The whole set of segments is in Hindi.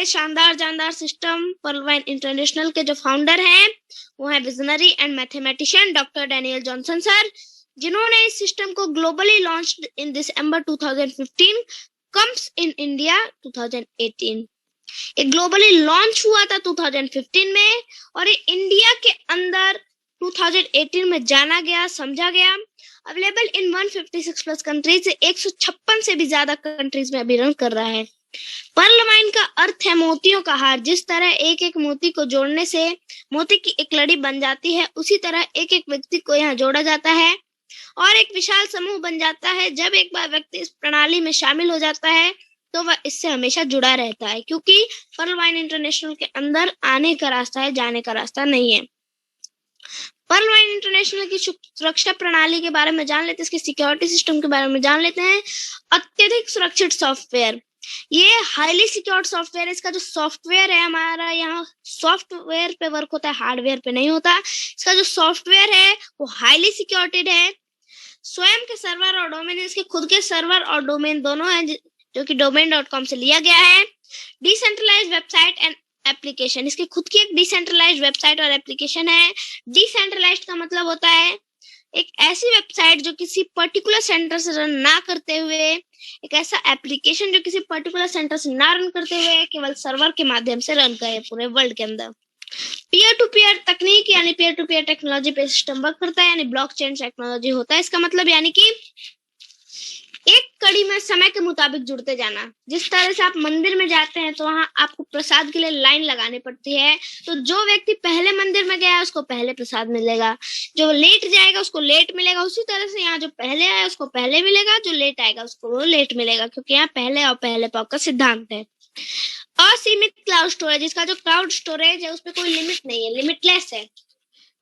ये शानदार जानदार सिस्टम पर्लवाइन इंटरनेशनल के जो फाउंडर हैं वो है visionary and mathematician doctor Daniel Johnson sir, जिन्होंने इस सिस्टम को globally launched in December 2015, comes in India 2018। ये ग्लोबली लॉन्च हुआ था 2015 में और ये इंडिया के अंदर 2018 में जाना गया, समझा गया। अवेलेबल इन 156 प्लस कंट्रीज, 156 से भी ज्यादा कंट्रीज में अभी रन कर रहा है। पर्लवाइन का अर्थ है मोतियों का हार। जिस तरह एक एक मोती को जोड़ने से मोती की एक लड़ी बन जाती है, उसी तरह एक एक व्यक्ति को यहाँ जोड़ा जाता है और एक विशाल समूह बन जाता है। जब एक बार व्यक्ति इस प्रणाली में शामिल हो जाता है तो वह इससे हमेशा जुड़ा रहता है, क्योंकि पर्लवाइन इंटरनेशनल के अंदर आने का रास्ता है, जाने का रास्ता नहीं है। पर्लवाइन इंटरनेशनल की सुरक्षा प्रणाली के बारे में जान लेते हैं, इसके सिक्योरिटी सिस्टम के बारे में जान लेते हैं। अत्यधिक सुरक्षित सॉफ्टवेयर, ये हाईली सिक्योर्ड सॉफ्टवेयर है। इसका जो सॉफ्टवेयर है, हमारा यहाँ सॉफ्टवेयर पे वर्क होता है, हार्डवेयर पे नहीं होता। इसका जो सॉफ्टवेयर है वो हाईली सिक्योर्टेड है। स्वयं के सर्वर और डोमेन, इसके खुद के सर्वर और डोमेन दोनों हैं, जो कि domain.com से लिया गया है। डिसेंट्रलाइज्ड वेबसाइट एंड एप्लीकेशन, इसकी खुद की एक डिसेंट्रलाइज्ड वेबसाइट और एप्लीकेशन है। डिसेंट्रलाइज्ड का मतलब होता है एक ऐसी वेबसाइट जो किसी पर्टिकुलर सेंटर से रन ना करते हुए, एक ऐसा एप्लीकेशन जो किसी पर्टिकुलर सेंटर से ना रन करते हुए केवल सर्वर के माध्यम से रन करे पूरे वर्ल्ड के अंदर। पीयर टू पीयर तकनीक यानी पीयर टू पीयर टेक्नोलॉजी पे सिस्टम वर्क करता है, यानी ब्लॉकचेन टेक्नोलॉजी होता है। इसका मतलब यानी कि एक कड़ी में समय के मुताबिक जुड़ते जाना। जिस तरह से आप मंदिर में जाते हैं तो वहां आपको प्रसाद के लिए लाइन लगानी पड़ती है, तो जो व्यक्ति पहले मंदिर में गया है उसको पहले प्रसाद मिलेगा, जो लेट जाएगा उसको लेट मिलेगा। उसी तरह से यहाँ जो पहले आया उसको पहले मिलेगा, जो लेट आएगा उसको वो लेट मिलेगा, क्योंकि यहाँ पहले और पहले पाव का सिद्धांत है। असीमित क्लाउड स्टोरेज, इसका जो क्लाउड स्टोरेज है उसपे कोई लिमिट नहीं है, लिमिटलेस है।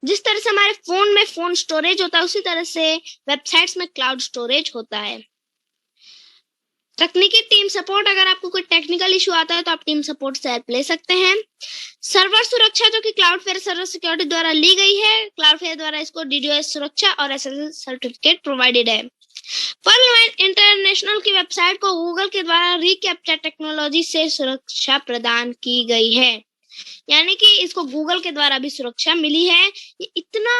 जिस तरह से हमारे फोन में फोन स्टोरेज होता है, उसी तरह से वेबसाइट्स में क्लाउड स्टोरेज होता है। तकनीकी टीम सपोर्ट, अगर आपको कोई टेक्निकल इशू आता है तो आप टीम सपोर्ट से हेल्प ले सकते हैं। सर्वर सुरक्षा जो कि क्लाउडफ्लेयर सर्वर सिक्योरिटी द्वारा ली गई है, क्लाउडफ्लेयर द्वारा इसको DDoS सुरक्षा और SSL सर्टिफिकेट प्रोवाइडेड है। पर्लवाइन इंटरनेशनल की वेबसाइट को गूगल के द्वारा रिकैप्चर टेक्नोलॉजी से सुरक्षा प्रदान की गई है, यानी कि इसको गूगल के द्वारा भी सुरक्षा मिली है। ये इतना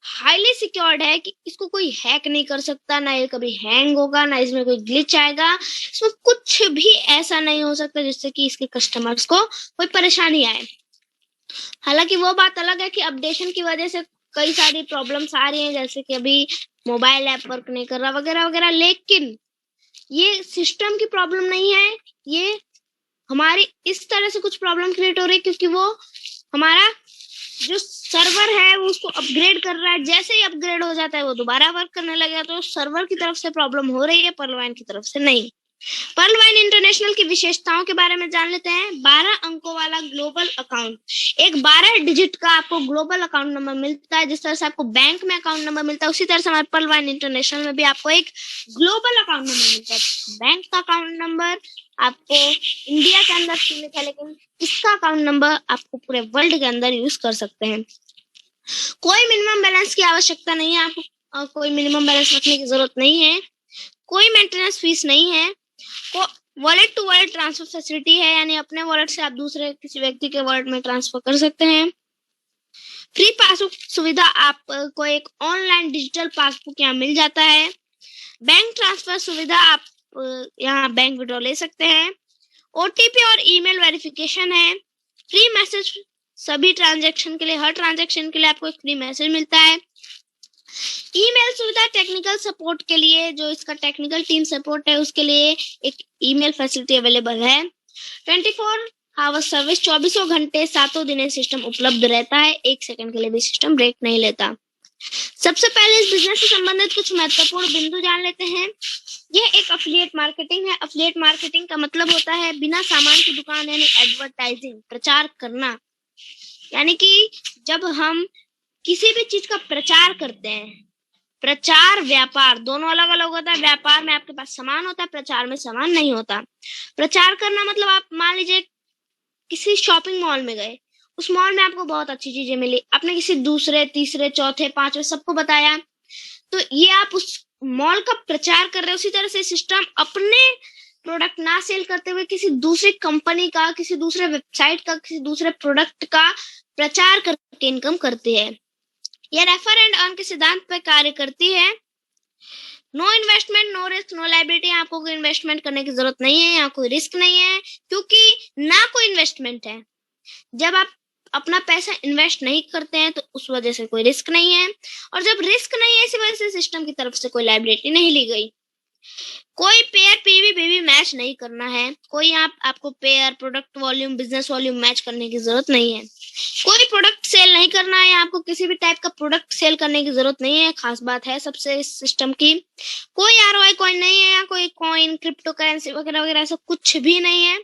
हाईली सिक्योर्ड है कि इसको कोई हैक नहीं कर सकता, ना ये कभी हैंग होगा, ना इसमें कोई ग्लिच आएगा, इसमें कुछ भी ऐसा नहीं हो सकता जिससे कि इसके कस्टमर्स को कोई परेशानी आए। हालांकि वो बात अलग है कि अपडेशन की वजह से कई सारी प्रॉब्लम्स आ रही हैं, जैसे कि अभी मोबाइल ऐप वर्क नहीं कर रहा वगैरह वगैरह, लेकिन ये सिस्टम की प्रॉब्लम नहीं है, ये हमारी इस तरह से कुछ प्रॉब्लम क्रिएट हो रही है क्योंकि वो हमारा जो सर्वर है वो उसको अपग्रेड कर रहा है। जैसे ही अपग्रेड हो जाता है वो दोबारा वर्क करने लगेगा, तो सर्वर की तरफ से प्रॉब्लम हो रही है, पर्लवाइन की तरफ से नहीं। पर्लवाइन इंटरनेशनल की विशेषताओं के बारे में जान लेते हैं। 12 अंकों वाला ग्लोबल अकाउंट, एक 12 डिजिट का आपको ग्लोबल अकाउंट नंबर मिलता है। जिस तरह से आपको बैंक में अकाउंट नंबर मिलता है, उसी तरह से हमारे पर्लवाइन इंटरनेशनल में भी आपको एक ग्लोबल अकाउंट नंबर मिलता है। बैंक का अकाउंट नंबर आपको इंडिया के अंदर सीमित है, लेकिन इसका अकाउंट नंबर आपको पूरे वर्ल्ड के अंदर यूज कर सकते हैं। कोई मिनिमम बैलेंस की आवश्यकता नहीं है, आपको कोई मिनिमम बैलेंस रखने की जरूरत नहीं है, कोई मेंटेनेंस फीस नहीं है। Wallet to wallet transfer facility है, यानी अपने वॉलेट से आप दूसरे किसी व्यक्ति के वॉलेट में ट्रांसफर कर सकते हैं। फ्री पासबुक सुविधा, आपको एक ऑनलाइन डिजिटल पासबुक यहाँ मिल जाता है। बैंक ट्रांसफर सुविधा, आप यहाँ बैंक विड्रॉ ले सकते हैं। OTP और ईमेल वेरिफिकेशन है। फ्री मैसेज, सभी ट्रांजैक्शन के लिए, हर ट्रांजैक्शन के लिए आपको एक फ्री मैसेज मिलता है। ईमेल सुविधा टेक्निकल सपोर्ट के लिए, जो इसका टेक्निकल टीम सपोर्ट है उसके लिए एक ईमेल फैसिलिटी अवेलेबल है। 24 आवर सर्विस, 24 घंटे 7 दिन सिस्टम उपलब्ध रहता है, 1 सेकंड के लिए भी सिस्टम ब्रेक नहीं लेता। सबसे पहले इस बिजनेस से संबंधित कुछ महत्वपूर्ण बिंदु जान लेते हैं। यह एक अफिलिएट मार्केटिंग है। अफिलिएट मार्केटिंग का मतलब होता है बिना सामान की दुकान, यानी एडवर्टाइजिंग, प्रचार करना। यानी कि जब हम किसी भी चीज का प्रचार करते हैं, प्रचार व्यापार दोनों अलग अलग होता है। व्यापार में आपके पास सामान होता है, प्रचार में सामान नहीं होता। प्रचार करना मतलब आप मान लीजिए किसी शॉपिंग मॉल में गए, उस मॉल में आपको बहुत अच्छी चीजें मिली, आपने किसी दूसरे, तीसरे, चौथे, पांचवे सबको बताया, तो ये आप उस मॉल का प्रचार कर रहे हो। उसी तरह से सिस्टम अपने प्रोडक्ट ना सेल करते हुए किसी दूसरी कंपनी का, किसी दूसरे वेबसाइट का, किसी दूसरे प्रोडक्ट का प्रचार करके इनकम करती है। यह रेफर एंड अर्न के सिद्धांत पर कार्य करती है। No investment no risk no liability, आपको कोई इन्वेस्टमेंट करने की जरूरत नहीं है, यहाँ कोई रिस्क नहीं है, क्योंकि ना कोई इन्वेस्टमेंट है। जब आप अपना पैसा इन्वेस्ट नहीं करते हैं तो उस वजह से कोई रिस्क नहीं है, और जब रिस्क नहीं है इसी वजह से सिस्टम की तरफ से कोई लायबिलिटी नहीं ली गई। कोई पेयर पीवी बीवी मैच नहीं करना है, कोई आपको pair product volume business volume match करने की जरूरत नहीं है। कोई प्रोडक्ट सेल नहीं करना है, आपको किसी भी टाइप का प्रोडक्ट सेल करने की जरूरत नहीं है, खास बात है सबसे इस सिस्टम की। कोई ROI कॉइन नहीं है, या कोई कॉइन क्रिप्टो करेंसी वगैरह वगैरह ऐसा कुछ भी नहीं है।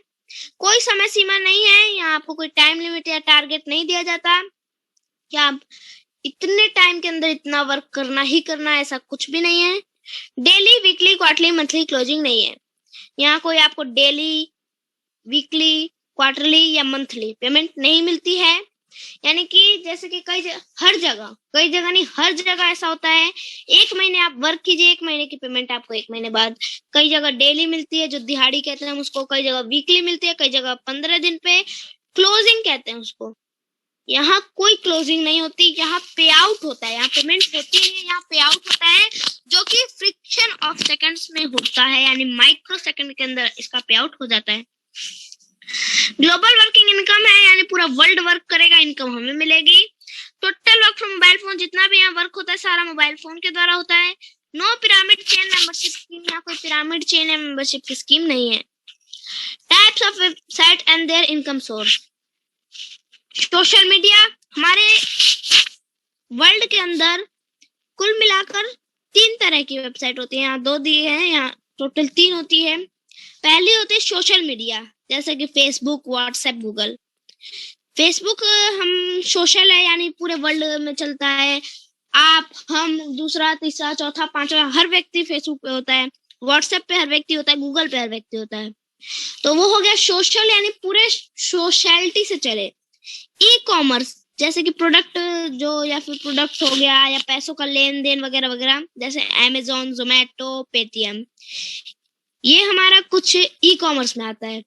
कोई समय सीमा नहीं है, यहाँ आपको कोई टाइम लिमिट या टारगेट नहीं दिया जाता कि आप इतने टाइम के अंदर इतना वर्क करना ही करना है, ऐसा कुछ भी नहीं है। Daily weekly quarterly monthly closing नहीं है, यहाँ कोई आपको डेली वीकली क्वार्टरली या मंथली पेमेंट नहीं मिलती है। यानी कि जैसे कि कई जगह नहीं, हर जगह ऐसा होता है, एक महीने आप वर्क कीजिए, एक महीने की पेमेंट आपको एक महीने बाद। कई जगह डेली मिलती है जो दिहाड़ी कहते हैं उसको, कई जगह वीकली मिलती है, कई जगह 15 दिन पे क्लोजिंग कहते हैं उसको। यहाँ कोई क्लोजिंग नहीं होती, यहाँ पे आउट होता है, यहाँ पेमेंट होती है, यहाँ पे आउट होता है, जो कि फ्रिक्शन ऑफ सेकंड्स में होता है, यानी माइक्रो सेकंड के अंदर इसका पे आउट हो जाता है। ग्लोबल वर्किंग इनकम है, यानी पूरा वर्ल्ड वर्क करेगा, इनकम हमें मिलेगी। Total work from mobile phone, जितना भी यहाँ वर्क होता है सारा मोबाइल फोन के द्वारा होता है। No pyramid chain membership scheme, यहाँ कोई पिरामिड चेन या मेंबरशिप की स्कीम नहीं है। Types of website and their income source. Social media, हमारे वर्ल्ड के अंदर कुल मिलाकर 3 तरह की वेबसाइट होती है, यहाँ 2 दिए हैं, यहाँ टोटल 3 होती है। पहली होती है सोशल मीडिया, जैसे कि फेसबुक, व्हाट्सएप, गूगल। फेसबुक हम सोशल है, यानी पूरे वर्ल्ड में चलता है, आप हम दूसरा तीसरा चौथा पांचवा हर व्यक्ति फेसबुक पे होता है, व्हाट्सएप पे हर व्यक्ति होता है, गूगल पे हर व्यक्ति होता है। तो वो हो गया सोशल, यानी पूरे सोशलिटी से चले। ई कॉमर्स, जैसे कि प्रोडक्ट जो, या फिर प्रोडक्ट हो गया, या पैसों का लेन देन वगैरह वगैरह, जैसे अमेजोन, जोमेटो, पेटीएम, ये हमारा कुछ ई कॉमर्स में आता है।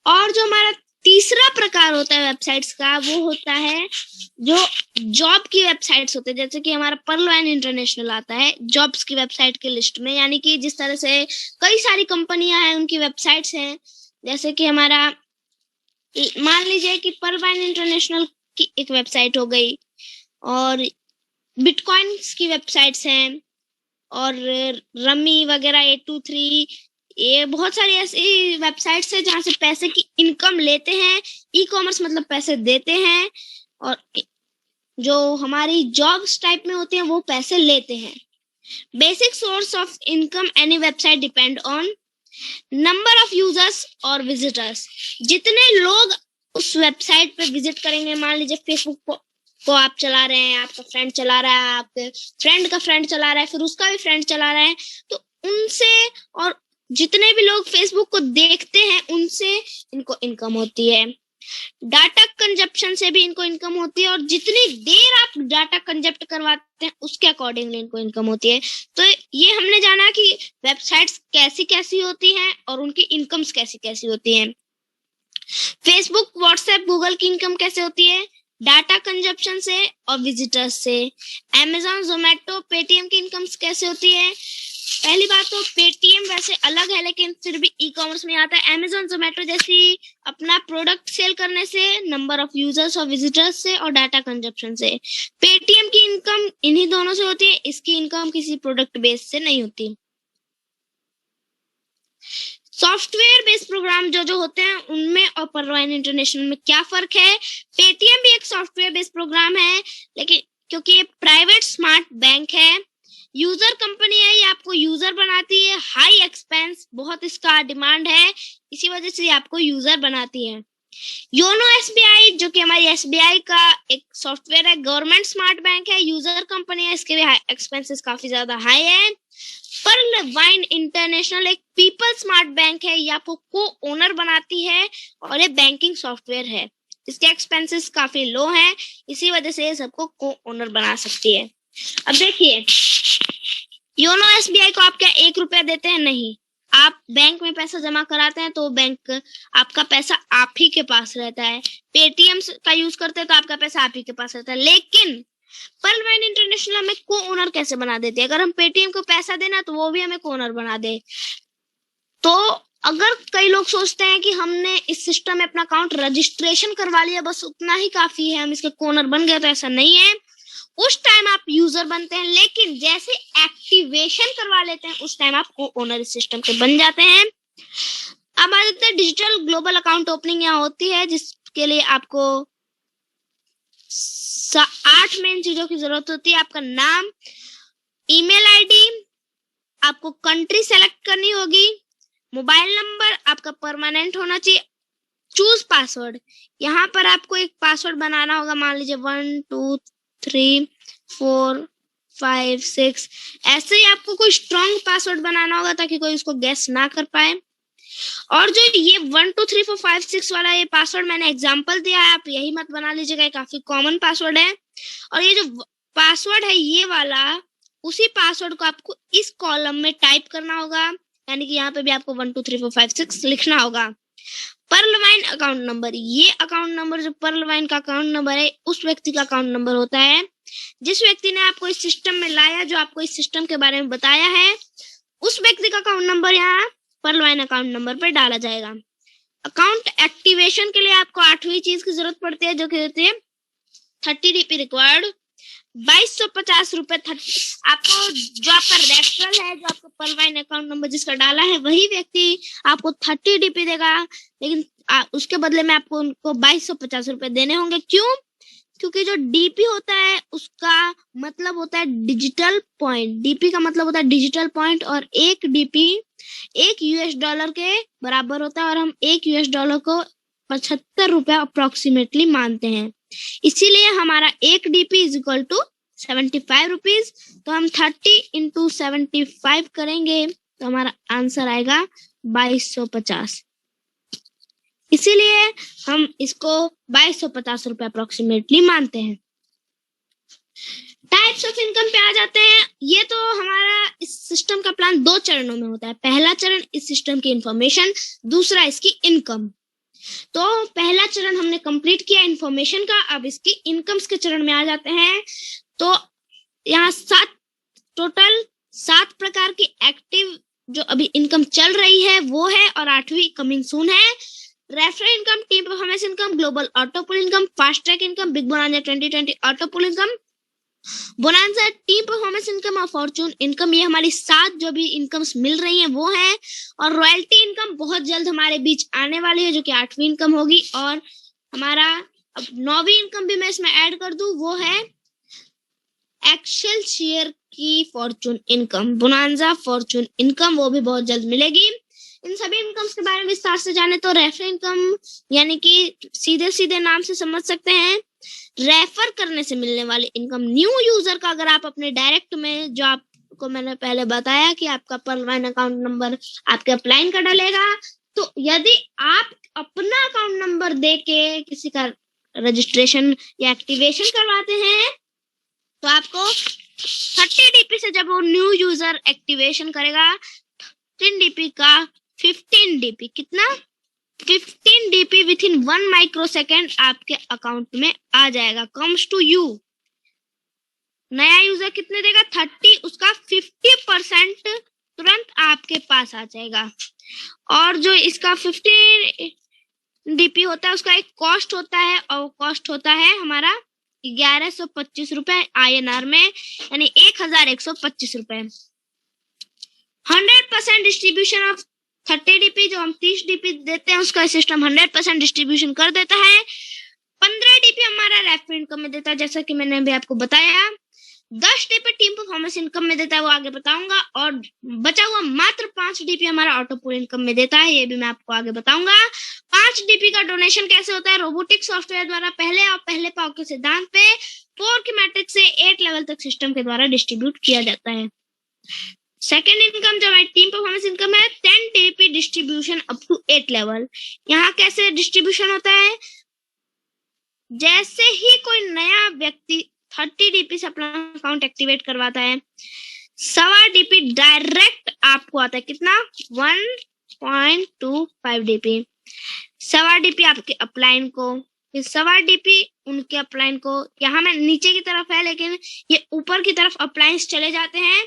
और जो हमारा तीसरा प्रकार होता है वेबसाइट्स का, वो होता है जो जॉब की वेबसाइट्स होते हैं, जैसे कि हमारा पर्लवाइन इंटरनेशनल आता है जॉब्स की वेबसाइट के लिस्ट में। यानी कि जिस तरह से कई सारी कंपनियां हैं उनकी वेबसाइट्स हैं, जैसे कि हमारा मान लीजिए कि पर्लवाइन इंटरनेशनल की एक वेबसाइट हो गई, और बिटकॉइंस की वेबसाइट्स हैं, और रमी वगैरह 823, ये बहुत सारी ऐसी वेबसाइट्स है जहां से पैसे की इनकम लेते हैं। ई कॉमर्स मतलब पैसे देते हैं, और जो हमारी जॉब्स टाइप में होती हैं वो पैसे लेते हैं। Basic source of income any website depend on number of users और विजिटर्स। जितने लोग उस वेबसाइट पे विजिट करेंगे, मान लीजिए फेसबुक को आप चला रहे हैं, आपका फ्रेंड चला रहा है, आपके फ्रेंड का फ्रेंड चला रहा है, फिर उसका भी फ्रेंड चला रहा है, तो उनसे और जितने भी लोग फेसबुक को देखते हैं उनसे इनको इनकम होती है। डाटा कंजप्शन से भी इनको इनकम होती है, और जितनी देर आप डाटा कंजप्ट करवाते हैं उसके अकॉर्डिंगली इनको इनकम होती है। तो ये हमने जाना कि वेबसाइट्स कैसी कैसी होती हैं और उनकी इनकम्स कैसी कैसी होती हैं। फेसबुक, व्हाट्सएप, गूगल की इनकम कैसे होती है? डाटा कंजप्शन से और विजिटर्स से। अमेजोन, जोमेटो, पेटीएम की इनकम्स कैसे होती है? पहली बात तो पेटीएम वैसे अलग है, लेकिन फिर भी ई कॉमर्स में आता है। अमेजोन, जोमेटो जैसी अपना प्रोडक्ट सेल करने से, नंबर ऑफ यूजर्स और विजिटर्स से, और डाटा कंजप्शन से। पेटीएम की इनकम इन्हीं दोनों से होती है, इसकी इनकम किसी प्रोडक्ट बेस से नहीं होती। सॉफ्टवेयर बेस्ड प्रोग्राम जो होते हैं उनमें और पर्लवाइन इंटरनेशनल में क्या फर्क है? पेटीएम भी एक सॉफ्टवेयर बेस्ड प्रोग्राम है, लेकिन क्योंकि ये प्राइवेट स्मार्ट बैंक है, यूजर कंपनी है, ये आपको यूजर बनाती है, हाई एक्सपेंस बहुत इसका डिमांड है, इसी वजह से आपको यूजर बनाती है। योनो एसबीआई जो कि हमारी एसबीआई का एक सॉफ्टवेयर है, गवर्नमेंट स्मार्ट बैंक है, यूजर कंपनी है, इसके भी एक्सपेंसेस काफी ज्यादा हाई है। पर्लवाइन इंटरनेशनल एक पीपल स्मार्ट बैंक है, ये आपको को ओनर बनाती है और ये बैंकिंग सॉफ्टवेयर है, इसके एक्सपेंसेस काफी लो हैं, इसी वजह से ये सबको को ओनर बना सकती है। अब देखिए, योनो एसबीआई को आप क्या 1 रुपया देते हैं? नहीं, आप बैंक में पैसा जमा कराते हैं तो बैंक आपका पैसा आप ही के पास रहता है। पेटीएम का यूज करते हैं तो आपका पैसा आप ही के पास रहता है। लेकिन पर्ल वाइन इंटरनेशनल हमें को ओनर कैसे बना देती है? अगर हम पेटीएम को पैसा देना तो वो भी हमें को ओनर बना दे। तो अगर कई लोग सोचते हैं कि हमने इस सिस्टम में अपना अकाउंट रजिस्ट्रेशन करवा लिया, बस उतना ही काफी है, हम इसके को ओनर बन गए, तो ऐसा नहीं है। उस टाइम आप यूजर बनते हैं, लेकिन जैसे एक्टिवेशन करवा लेते हैं उस टाइम आप को ओनर इस सिस्टम के बन जाते हैं। अब आ जाते हैं डिजिटल ग्लोबल अकाउंट ओपनिंग यहाँ होती है, जिसके लिए आपको 8 मेन चीजों की जरूरत होती है। आपका नाम, ईमेल आईडी, आपको कंट्री सेलेक्ट करनी होगी, मोबाइल नंबर आपका परमानेंट होना चाहिए, चूज पासवर्ड, यहाँ पर आपको एक पासवर्ड बनाना होगा। मान लीजिए 1 2 3 4 5 6, ऐसे ही आपको कोई स्ट्रॉन्ग पासवर्ड बनाना होगा ताकि कोई उसको गेस ना कर पाए। और जो ये 1 2 3 4 5 6 वाला ये पासवर्ड मैंने एग्जांपल दिया है, आप यही मत बना लीजिएगा, ये काफी कॉमन पासवर्ड है। और ये जो पासवर्ड है ये वाला, उसी पासवर्ड को आपको इस कॉलम में टाइप करना होगा, यानी कि यहाँ पे भी आपको 1 2 3 4 5 6 लिखना होगा। पर्ल वाइन अकाउंट नंबर, ये अकाउंट नंबर जो पर्ल वाइन का अकाउंट नंबर है उस व्यक्ति का अकाउंट नंबर होता है जिस व्यक्ति ने आपको इस सिस्टम में लाया, जो आपको इस सिस्टम के बारे में बताया है, उस व्यक्ति का अकाउंट नंबर यहाँ पर्ल वाइन अकाउंट नंबर पर डाला जाएगा। अकाउंट एक्टिवेशन के लिए आपको 8वीं चीज की जरूरत पड़ती है, जो कि होती है 30 DP रिक्वायर्ड, 2250 रुपए। आपको जो आपका रेफरल है, जो आपका पर्ल वाइन अकाउंट नंबर जिसका डाला है, वही व्यक्ति आपको 30 DP देगा, लेकिन उसके बदले में आपको उनको 2250 रुपए देने होंगे। क्यों? क्योंकि जो डीपी होता है उसका मतलब होता है डिजिटल पॉइंट। डीपी का मतलब होता है डिजिटल पॉइंट, और एक डीपी $1 के बराबर होता है, और हम $1 को 75 रुपए अप्रोक्सीमेटली मानते हैं। इसीलिए हमारा एक DP is equal to 75 rupees. तो हम 30 इंटू 75 करेंगे तो हमारा आंसर आएगा 2250। इसीलिए हम इसको 2250 रुपए अप्रोक्सीमेटली मानते हैं। टाइप्स ऑफ इनकम पे आ जाते हैं। ये तो हमारा इस सिस्टम का प्लान 2 चरणों में होता है। पहला चरण इस सिस्टम की इंफॉर्मेशन, दूसरा इसकी इनकम। तो पहला चरण हमने कंप्लीट किया इंफॉर्मेशन का, अब इसकी इनकम्स के चरण में आ जाते हैं। तो यहाँ टोटल 7 प्रकार की एक्टिव जो अभी इनकम चल रही है वो है, और 8वीं कमिंग सून है। Referral income, team performance income, global auto pull income, fast track income, big bonanza 2020 auto pull income, bonanza team performance income और फॉर्चून इनकम। ये हमारी 7 जो भी इनकम्स मिल रही हैं वो है। और रॉयल्टी इनकम बहुत जल्द हमारे बीच आने वाली है, जो कि 8वीं इनकम होगी। और हमारा अब 9वीं इनकम भी मैं इसमें ऐड कर दूं, वो है एक्सेल शेयर की Fortune income, bonanza Fortune income, वो भी बहुत जल्द मिलेगी। इन सभी इनकम्स के बारे में विस्तार से जाने तो रेफर इनकम यानी कि सीधे सीधे नाम से समझ सकते हैं, रेफर करने से मिलने वाली इनकम। न्यू यूजर का अगर आप अपने डायरेक्ट में, जो आपको मैंने पहले बताया कि आपका पर्ल वाइन अकाउंट नंबर आपके अपलाइन का डलेगा, तो यदि आप अपना अकाउंट नंबर दे के किसी का रजिस्ट्रेशन या एक्टिवेशन करवाते हैं तो आपको 30 DP से जब वो न्यू यूजर एक्टिवेशन करेगा 10 DP का 15 DP, कितना 15 DP विथ इन 1 माइक्रोसेकेंड आपके अकाउंट में आ जाएगा, कम्स टू यू। नया यूजर कितने देगा 30, उसका 50% तुरंत आपके पास आ जाएगा। और जो इसका 15 DP होता है उसका एक कॉस्ट होता है, और वो कॉस्ट होता है हमारा 1125 रुपए INR में, यानी 1125 रुपए। 100% डिस्ट्रीब्यूशन ऑफ 30 DP, जो हम 30 DP देते हैं उसका सिस्टम 100% डिस्ट्रीब्यूशन कर देता है। 15 DP हमारा रेफर इनकम में देता है, जैसा कि मैंने अभी आपको बताया। 10 DP टीम परफॉर्मेंस इनकम में देता है, वो आगे बताऊंगा। और बचा हुआ मात्र 5 DP हमारा ऑटो पूल इनकम में देता है, ये भी मैं आपको आगे बताऊंगा। 5 DP का डोनेशन कैसे होता है, रोबोटिक सॉफ्टवेयर द्वारा पहले पाव के सिद्धांत पे 4 की मैट्रिक्स से 8 लेवल तक सिस्टम के द्वारा डिस्ट्रीब्यूट किया जाता है। सेकेंड इनकम जो हमारी टीम परफॉर्मेंस इनकम है, 10 DP distribution up to 8 level. यहाँ कैसे डिस्ट्रीब्यूशन होता है, जैसे ही कोई नया व्यक्ति 30 DP से अपना अकाउंट एक्टिवेट करवाता है, सवा डीपी डायरेक्ट आपको आता है कितना 1.25 डीपी। सवा डीपी आपके अपलाइन को, फिर सवा डीपी उनके अपलाइन को। यहाँ में नीचे की तरफ है लेकिन ये ऊपर की तरफ अप्लायंस चले जाते हैं।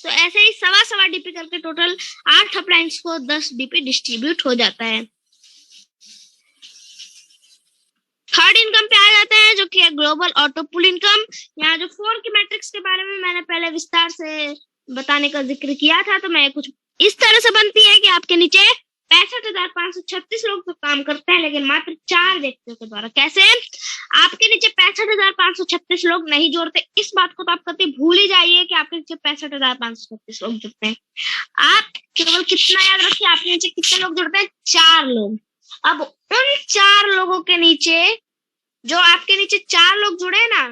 तो ऐसे ही सवा सवा डीपी करके टोटल 8 अप्लायंस को 10 डीपी डिस्ट्रीब्यूट हो जाता है। थर्ड इनकम पे आ जाते हैं जो कि है ग्लोबल ऑटो पूल इनकम। यहाँ जो 4 की मैट्रिक्स के बारे में मैंने पहले विस्तार से बताने का जिक्र किया था, तो मैं कुछ इस तरह से बनती है कि आपके नीचे 65,536 लोग तो काम करते हैं लेकिन मात्र 4 व्यक्तियों के द्वारा। कैसे? आपके नीचे 65,536 लोग नहीं जोड़ते, इस बात को तो आप कभी भूल ही जाइए कि आपके नीचे 65,536 लोग जुड़ते हैं। आप केवल कितना याद रखिए, आपके नीचे कितने लोग जुड़ते हैं? 4 लोग। अब उन 4 लोगों के नीचे, जो आपके नीचे 4 लोग जुड़े हैं ना,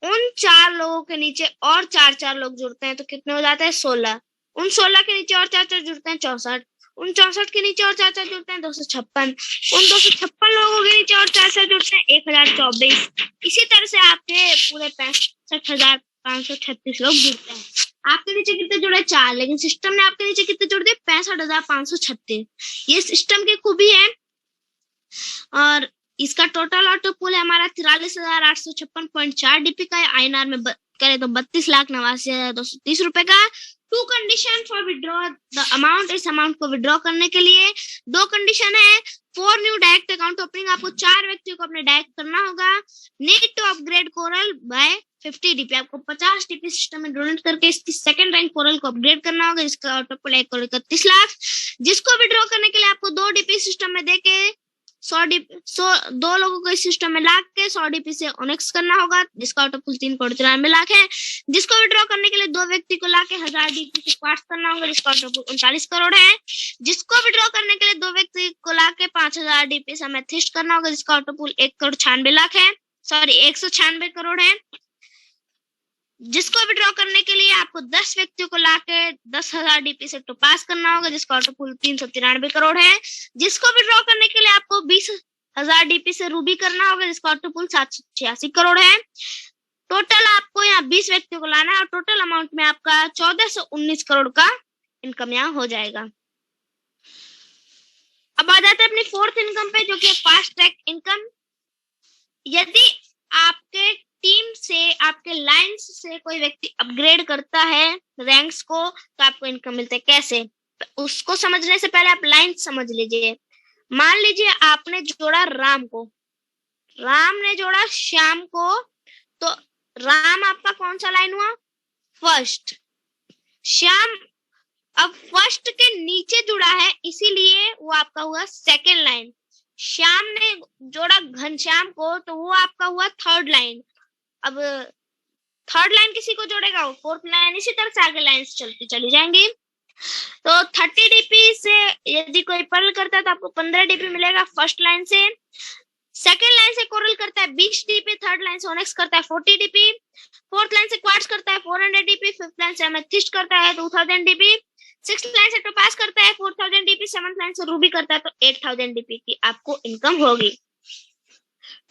उन 4 लोगों के नीचे और 4 लोग जुड़ते हैं तो कितने हो जाते हैं? 16। उन 16 के नीचे और 4 जुड़ते हैं 64। उन 64 के नीचे और 4 जुड़ते हैं 256। उन 256 लोगों के नीचे और 4 जुड़ते हैं 1024। इसी तरह से आपके पूरे 65,536 लोग जुड़ते हैं। आपके नीचे कितने जुड़े? 4, लेकिन सिस्टम ने आपके नीचे कितने जोड़ दिए? 65,536। ये सिस्टम की खूबी है। और इसका टोटल ऑटो पूल है हमारा 43,856.4 डीपी का है। INR में करे तो 32,89,230 रुपए का। 2 condition for withdraw the amount, इस अमाउंट को विड्रॉ करने के लिए 2 कंडीशन है। 4 न्यू डायरेक्ट अकाउंट ओपनिंग, आपको 4 व्यक्तियों को अपने डायरेक्ट करना होगा। Need to upgrade coral by 50 DP, आपको 50 डीपी सिस्टम में डोनेट करके इसकी सेकंड रैंक कोरल को अपग्रेड करना होगा, जिसका ऑटो पूल 1,31 लाख। जिसको विड्रॉ करने के लिए आपको 2 डीपी सिस्टम में देके 2 लोगों को इस सिस्टम में ला के 100 डीपी से ओनेक्स करना होगा, जिसका ऑटो पूल 3,93 लाख है। जिसको विड्रॉ करने के लिए 2 व्यक्ति को लाके 1000 डीपी से क्वार्ट्स करना होगा, जिसका ऑटो पूल 39 करोड़ है। जिसको विड्रॉ करने के लिए 2 व्यक्ति को लाके 5000 डीपी से अमेथिस्ट करना होगा, जिसका ऑटो पूल 1,96 लाख है, सॉरी 196 करोड़ है। जिसको विड्रॉ करने के लिए आपको 10 व्यक्तियों को लाके 10,000 डीपी से टोपास करना होगा, जिसका ऑटो पूल 393 करोड़ है। जिसको विड्रॉ करने के लिए आपको 20,000 डीपी से रूबी करना होगा, जिसका ऑटो पूल 786 करोड़ है। टोटल आपको यहाँ 20 व्यक्तियों को लाना है और टोटल अमाउंट में आपका 1419 करोड़ का इनकम यहाँ हो जाएगा। अब आ जाते हैं अपनी 4th इनकम पे जो कि फास्ट ट्रैक इनकम। यदि आपके टीम से, आपके लाइन्स से कोई व्यक्ति अपग्रेड करता है रैंक्स को, तो आपको इनकम मिलता है। कैसे? उसको समझने से पहले आप लाइन समझ लीजिए। मान लीजिए आपने जोड़ा राम को, राम ने जोड़ा श्याम को, तो राम आपका कौन सा लाइन हुआ? फर्स्ट। श्याम अब फर्स्ट के नीचे जुड़ा है, इसीलिए वो आपका हुआ सेकंड लाइन। श्याम ने जोड़ा घनश्याम को, तो वो आपका हुआ थर्ड लाइन। अब थर्ड लाइन किसी को जोड़ेगा? वो 4th लाइन। इसी तरह से आगे लाइंस चलती चली जाएंगी। तो 30 डीपी से यदि कोई पर्ल करता है तो आपको 15 डीपी मिलेगा फर्स्ट लाइन से। सेकंड लाइन से कोरल करता है 20 डीपी, थर्ड लाइन से ओनेक्स करता है 40 डीपी, फोर्थ लाइन से क्वार्ट्स करता है 400 डीपी, फिफ्थ लाइन से अमेथिस्ट करता है 2000 डीपी, सिक्स्थ लाइन से टोपास करता है 4000 डीपी, सेवंथ लाइन से रूबी करता है तो 8000 डीपी की आपको इनकम होगी।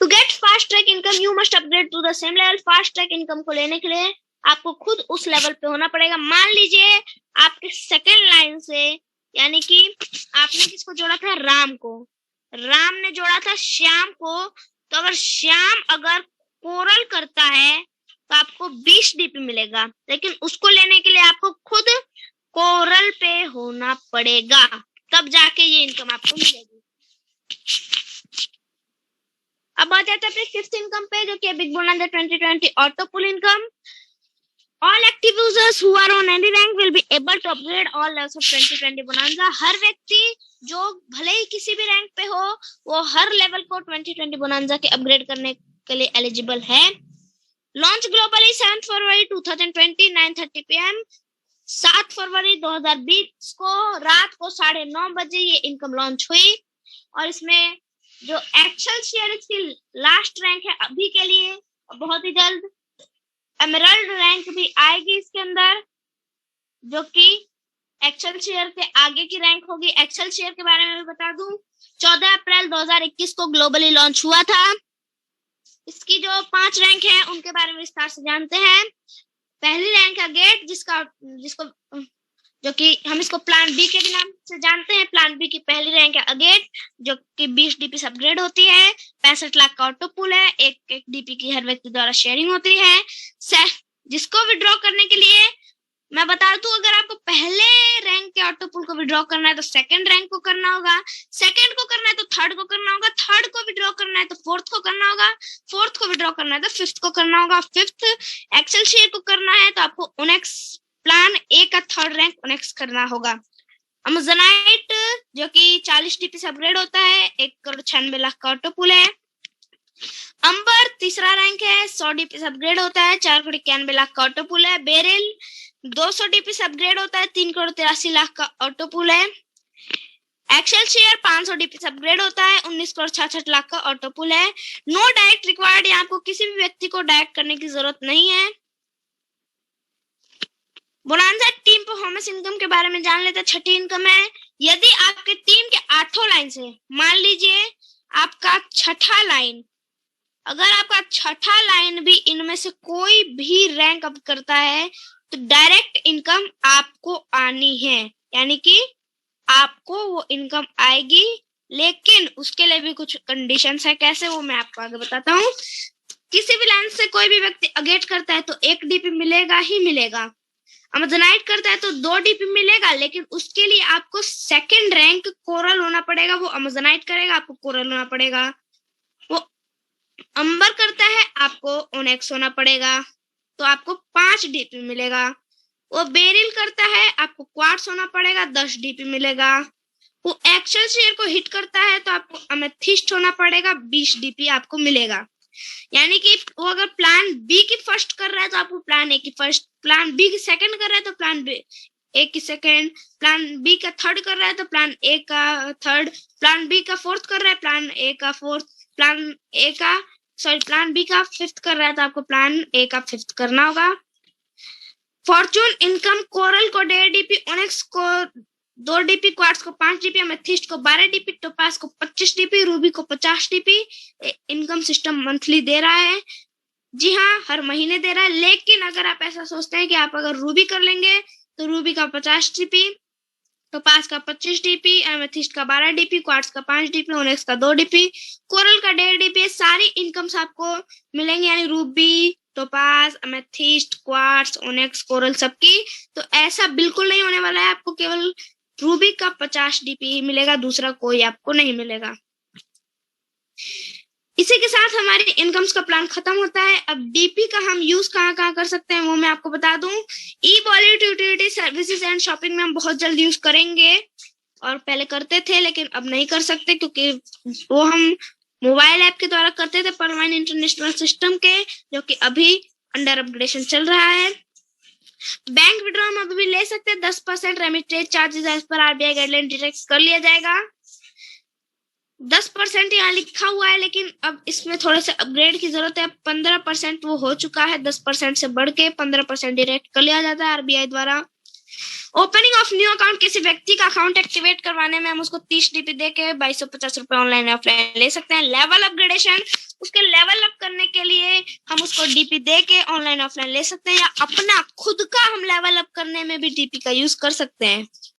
To get fast track income you must upgrade to the same level. Fast track income को लेने के लिए आपको खुद उस लेवल पे होना पड़ेगा। मान लीजिए आपके सेकंड लाइन से, यानी कि आपने किसको जोड़ा था? राम को। राम ने जोड़ा था श्याम को, तो अगर श्याम अगर कोरल करता है तो आपको 20 डीपी मिलेगा, लेकिन उसको लेने के लिए आपको खुद कोरल पे होना पड़ेगा, तब जाके ये इनकम आपको मिलेगी। अब आ जाते हैं 5th इनकम पे जो कि big bonanza 2020 auto pool income. All active users who are on any rank will be able to upgrade all levels of 2020 bonanza. हर व्यक्ति जो भले ही किसी भी रैंक पे हो, वो हर लेवल को 2020 बोनांजा के अपग्रेड करने के लिए एलिजिबल है। लॉन्च ग्लोबली 7 फरवरी 2020 9:30 PM। 7 फरवरी 2020 को रात को 9:30 बजे ये इनकम लॉन्च हुई और इसमें जो एक्सेल शेयर इसकी लास्ट रैंक है अभी के लिए, बहुत ही जल्द एमरल्ड रैंक भी आएगी इसके अंदर, जो कि एक्सेल शेयर के आगे की रैंक होगी। एक्सेल शेयर के बारे में भी बता दूं, 14 अप्रैल 2021 को ग्लोबली लॉन्च हुआ था। इसकी जो 5 रैंक है उनके बारे में विस्तार से जानते हैं। पहली रैंक का गेट जिसको जो कि हम इसको प्लान बी के नाम से जानते हैं। प्लान बी की पहली रैंक है अगेट, जो कि 20 डीपी से अपग्रेड होती है। 65 लाख का ऑटो पुल है, एक डीपी की हर व्यक्ति द्वारा शेयरिंग होती है। जिसको विड्रॉ करने के लिए मैं बता दूं, अगर आपको पहले रैंक के ऑटो पुल को विड्रॉ करना है तो सेकंड रैंक को करना होगा, सेकंड को करना है तो थर्ड को करना होगा, थर्ड को विड्रॉ करना है तो फोर्थ को करना होगा, फोर्थ को विड्रॉ करना है तो फिफ्थ को करना होगा, फिफ्थ एक्सेल शेयर को करना है तो आपको ओनेक्स प्लान ए का थर्ड रैंक ओनेक्स करना होगा। अमेजोनाइट जो कि 40 डीपी से अपग्रेड होता है, 1,96,00,000 का ऑटो पुल है। अंबर तीसरा रैंक है, 100 डीपी से अपग्रेड होता है, 4,91,00,000 का ऑटो पुल है। बेरिल 200 डीपी से अपग्रेड होता है, 3,83,00,000 का ऑटो पुल है। एक्सेल शेयर 500 डीपी से अपग्रेड होता है, 19,66,00,000 का ऑटो पुल है। नो डायरेक्ट रिक्वायर्ड, यहाँ आपको किसी भी व्यक्ति को डायरेक्ट करने की जरूरत नहीं है। बोनांजा टीम परफॉर्मेंस इनकम के बारे में जान लेते हैं। छठी इनकम है, यदि आपके टीम के 8 लाइन से, मान लीजिए आपका छठा लाइन, अगर आपका छठा लाइन भी इनमें से कोई भी रैंक अप करता है तो डायरेक्ट इनकम आपको आनी है, यानी कि आपको वो इनकम आएगी। लेकिन उसके लिए भी कुछ कंडीशंस है, कैसे वो मैं आपको आगे बताता हूँ। किसी भी लाइन से कोई भी व्यक्ति अगेट करता है तो 1 डीपी मिलेगा ही मिलेगा। अमेजोनाइट करता है तो 2 डीपी मिलेगा, लेकिन उसके लिए आपको सेकंड रैंक कोरल होना पड़ेगा। वो अमेजोनाइट करेगा, आपको कोरल होना पड़ेगा। वो अंबर करता है, आपको ओनेक्स होना पड़ेगा, तो आपको 5 डीपी मिलेगा। वो बेरिल करता है, आपको क्वार्ट्स होना पड़ेगा, 10 डीपी मिलेगा। वो एक्सेल शेयर को हिट करता है तो आपको अमेथिस्ट होना पड़ेगा, 20 डीपी आपको मिलेगा। यानी कि वो अगर प्लान बी की फर्स्ट कर रहा है तो आपको प्लान ए की फर्स्ट, प्लान बी की सेकंड कर रहा है तो प्लान बी ए की सेकंड, प्लान बी का थर्ड कर रहा है तो प्लान ए का थर्ड, प्लान बी का फोर्थ कर रहा है प्लान ए का फोर्थ, प्लान बी का फिफ्थ कर रहा है तो आपको प्लान ए का फिफ्थ करना होगा। फॉर्चून इनकम कोरल को 1.5 डीपी, ओनेक्स को 2 डीपी, क्वार्ट्स को 5 डीपी, अमेथिस्ट को 12 डीपी, टोपास को 25 डीपी, रूबी को 50 डीपी इनकम सिस्टम मंथली दे रहा है। जी हाँ, हर महीने दे रहा है। लेकिन अगर आप ऐसा सोचते हैं कि आप अगर रूबी कर लेंगे तो रूबी का 50 डीपी, टोपास का 25 डीपी, एमेथिस्ट का 12 डीपी, क्वार्ट्स का 5 डीपी, ओनेक्स का 2 डीपी, कोरल का 1.5 डीपी, सारी इनकम्स आपको मिलेंगे, यानी Ruby, topaz, amethyst, quartz, ओनेक्स, coral सबकी। तो ऐसा बिल्कुल नहीं होने वाला है, आपको केवल रूबी का 50 डीपी मिलेगा, दूसरा कोई आपको नहीं मिलेगा। इसी के साथ हमारी इनकम्स का प्लान खत्म होता है। अब डीपी का हम यूज कहाँ कर सकते हैं वो मैं आपको बता दूं। E wallet, utility services and shopping में हम बहुत जल्द यूज करेंगे, और पहले करते थे लेकिन अब नहीं कर सकते, क्योंकि वो हम मोबाइल ऐप के द्वारा करते थे परमानेंट इंटरनेशनल सिस्टम के, जो कि अभी अंडर अपग्रेडेशन चल रहा है। बैंक विड्रॉ हम अभी भी ले सकते हैं, 10% remittance charges as per RBI guideline detect कर लिया जाएगा। 10% यहाँ लिखा हुआ है, लेकिन अब इसमें थोड़े से अपग्रेड की जरूरत है। 15% वो हो चुका है, 10% से बढ़ के 15% डायरेक्ट कर लिया जाता है आरबीआई द्वारा। ओपनिंग ऑफ न्यू अकाउंट, किसी व्यक्ति का अकाउंट एक्टिवेट करवाने में हम उसको 30 डीपी दे के 2250 रुपए ऑनलाइन ऑफलाइन ले सकते हैं। लेवल अपग्रेडेशन, उसके लेवल अप करने के लिए हम उसको डीपी दे के ऑनलाइन ऑफलाइन ले सकते हैं, या अपना खुद का हम लेवल अप करने में भी डीपी का यूज कर सकते हैं।